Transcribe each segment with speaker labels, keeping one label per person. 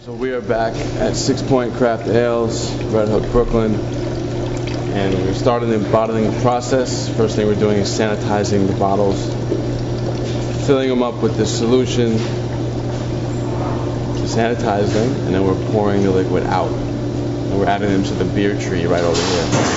Speaker 1: So we are back at 6 Point Craft Ales, Red Hook, Brooklyn, and we're starting the bottling process. First thing we're doing is sanitizing the bottles, filling them up with this solution to sanitize them, and then we're pouring the liquid out. And we're adding them to the beer tree right over here.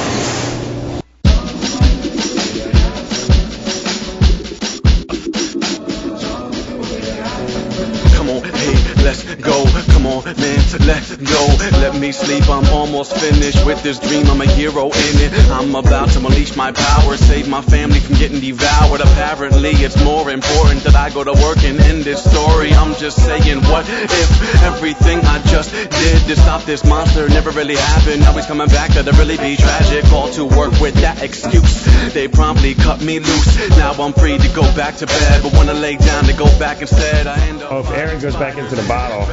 Speaker 2: Let's go, come on man, let's go. Let me sleep, I'm almost finished with this dream, I'm a hero in it. I'm about to unleash my power, save my family from getting devoured. Apparently it's more important that I go to work and end this story. I'm just saying, what if everything I just did to stop this monster never really happened? Now he's coming back, that'd really be tragic. All to work with that excuse, they promptly cut me loose. Now I'm free to go back to bed, but when I lay down to go back instead, I end up...
Speaker 3: Oh, if Aaron goes back into the bottle,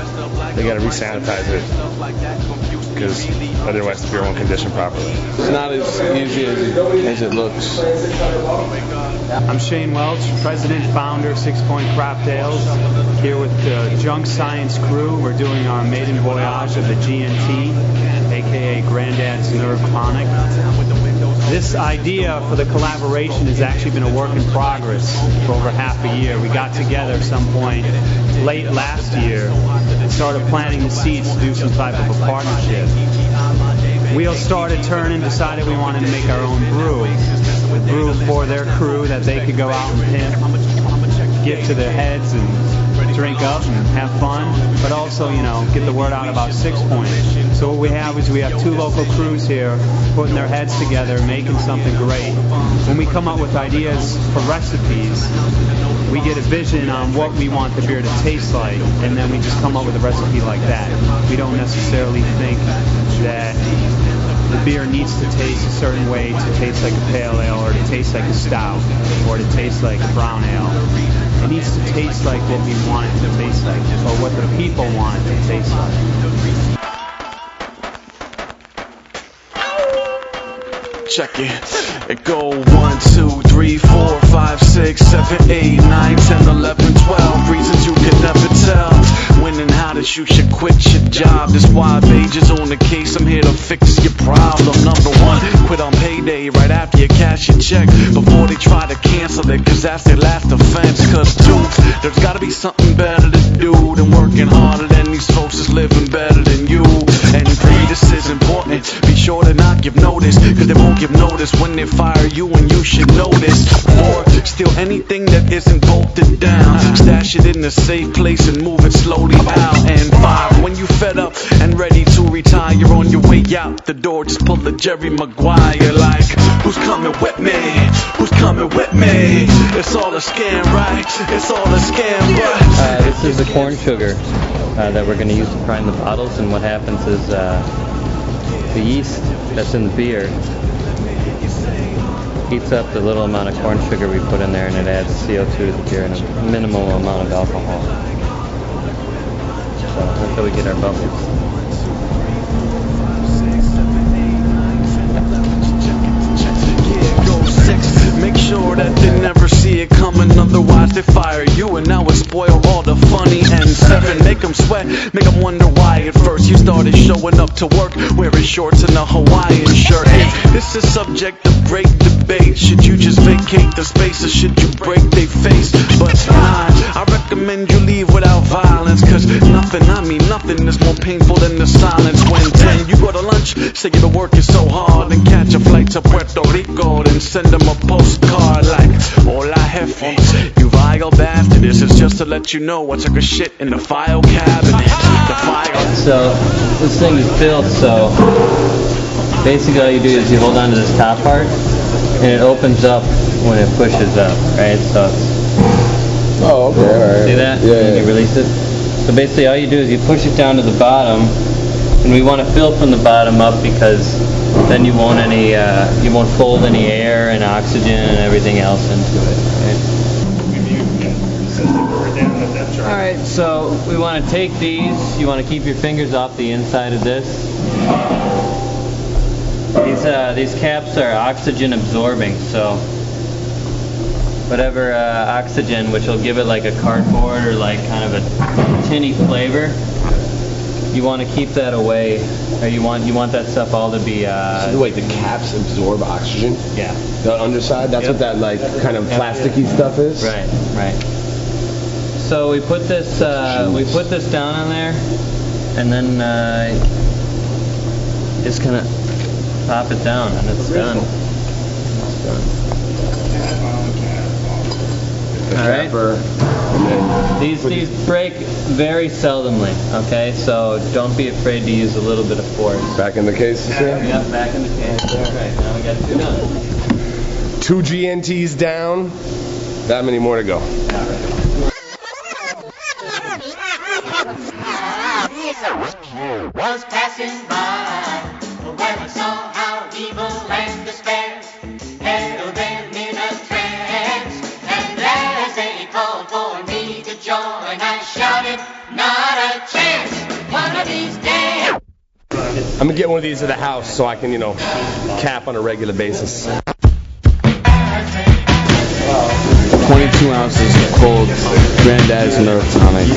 Speaker 3: they gotta re-sanitize it, because otherwise the beer won't condition properly.
Speaker 1: It's not as easy as it looks.
Speaker 4: I'm Shane Welch, president, founder, 6 Point Craft Ales, here with the Junk Science crew. We're doing our maiden voyage of the GNT, aka Granddad's Tonic. This idea for the collaboration has actually been a work in progress for over half a year. We got together at some point late last year and started planting the seeds to do some type of a partnership. Wheels started turning, decided we wanted to make our own brew. The brew for their crew that they could go out and pimp, get to their heads and drink up and have fun, but also, you know, get the word out about 6 Point. So what we have is we have two local crews here putting their heads together, making something great. When we come up with ideas for recipes, we get a vision on what we want the beer to taste like, and then we just come up with a recipe like that. We don't necessarily think that the beer needs to taste a certain way to taste like a pale ale, or to taste like a stout, or to taste like a brown ale. It needs to taste like what we want it to taste like, or what the people want it to taste like.
Speaker 2: Check it go 1, 2, 3, 4, 5, 6, 7, 8, 9, 10, 11, 12 reasons you can never tell when and how that you should quit your job. This wide pages on the case, I'm here to fix your problem. Number 1, quit on payday right after you cash your check, before they try to cancel it, cause that's their last offense. Cause dude, there's gotta be something better to do than working harder than these folks is living better than you. And 3, this is important, be sure to not give notice, cause they won't give notice when they fire you, and you should notice. 4, steal anything that isn't bolted down, stash it in a safe place and move it slowly out. And 5, when you fed up and ready to retire, you're on your way out the door, just pull the Jerry Maguire like, who's coming with me? Who's coming with me? It's all a scam, right? It's all a scam, right?
Speaker 5: This is the corn sugar that we're going to use to prime the bottles, and what happens is the yeast that's in the beer heats up the little amount of corn sugar we put in there, and it adds CO2 to the beer and a minimal amount of alcohol. So that's how we get our bubbles.
Speaker 2: Make sure that they never see it coming, otherwise they fire you, and now it spoil all the funny. And 7, make them sweat, make them wonder why at first you started showing up to work wearing shorts and a Hawaiian shirt. And this is subject to great debate. Should you just vacate the space, or should you break their face? But 9, I recommend you leave without violence, cause nothing, I mean nothing is more painful than the silence. When 10, you go to lunch, say you've been working so hard, and catch a flight to Puerto Rico, then send them a postcard like, hola jefe, you vile bastard. This is just to let you know I took a shit in the file cabinet. The file.
Speaker 5: So this thing is built so basically all you do is you hold on to this top part, and it opens up when it pushes up, right? So
Speaker 1: Oh, okay, alright.
Speaker 5: See that?
Speaker 1: Yeah,
Speaker 5: and you release it. So basically all you do is you push it down to the bottom, and we want to fill from the bottom up, because then you won't fold any air and oxygen and everything else into it. Right? Alright, so we want to take these, you want to keep your fingers off the inside of this. These caps are oxygen absorbing, so whatever oxygen, which will give it like a cardboard or like kind of a tinny flavor, you want to keep that away, or you want that stuff all to be.
Speaker 6: Wait, the caps absorb oxygen?
Speaker 5: Yeah.
Speaker 6: The underside? That's what that like kind of plasticky stuff is?
Speaker 5: Right, right. So we put this down on there, and then just kind of pop it down, and it's done. It's done. All right. These break very seldomly. Okay, so don't be afraid to use a little bit of force.
Speaker 6: Back in the case, you say?
Speaker 5: Yep, back in the case. All right, now we got 2 done.
Speaker 6: 2 GNTs down. That many more to go.
Speaker 7: Was passing by when I saw how evil and despair held them in a trance, and as they called for me to join, I shouted, not a chance, one of these days.
Speaker 6: I'm gonna get one of these at the house so I can, cap on a regular basis.
Speaker 1: 22 ounces of cold Granddad's Nerve Tonic.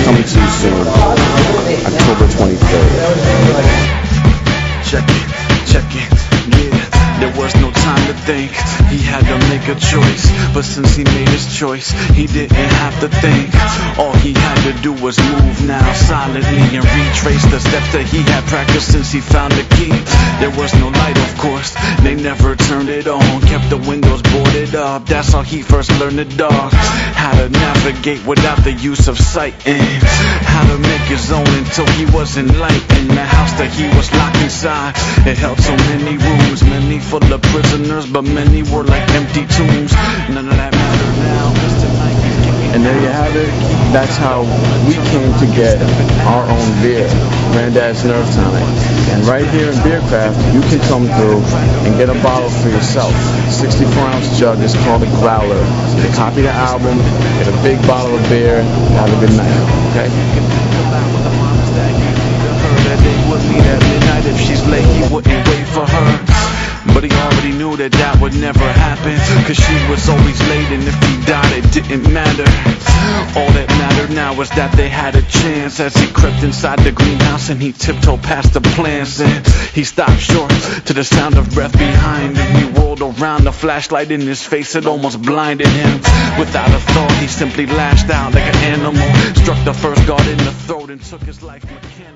Speaker 1: Coming to you soon, October 23rd.
Speaker 2: Check it, yeah. There was no time to think. He had to make a choice, but since he made his choice, he didn't have to think. All he had to do was move now silently and retrace the steps that he had practiced since he found the key. There was no light, of course, they never turned it on. Kept the windows boarded up, that's how he first learned the dog. How to navigate without the use of sight, and how to make his own until he was enlightened. The house that he was locked inside, it held so many rooms, many full of prisoners, but many were like empty tombs. None of that mattered now.
Speaker 1: And there you have it. That's how we came to get our own beer, Granddad's Nerve Tonic. And right here in Beercraft, you can come through and get a bottle for yourself. 64-ounce jug is called a growler. You can copy the album, get a big bottle of beer, have a good night. Okay?
Speaker 2: That they would meet at midnight. If she's late, he wouldn't wait for her. But he already knew that that would never happen, cause she was always late, and if he died it didn't matter. All that mattered now was that they had a chance. As he crept inside the greenhouse and he tiptoed past the plants, and he stopped short to the sound of breath behind him. He whirled around, the flashlight in his face, it almost blinded him. Without a thought, he simply lashed out like an animal, struck the first guard in the throat and took his life mechanically.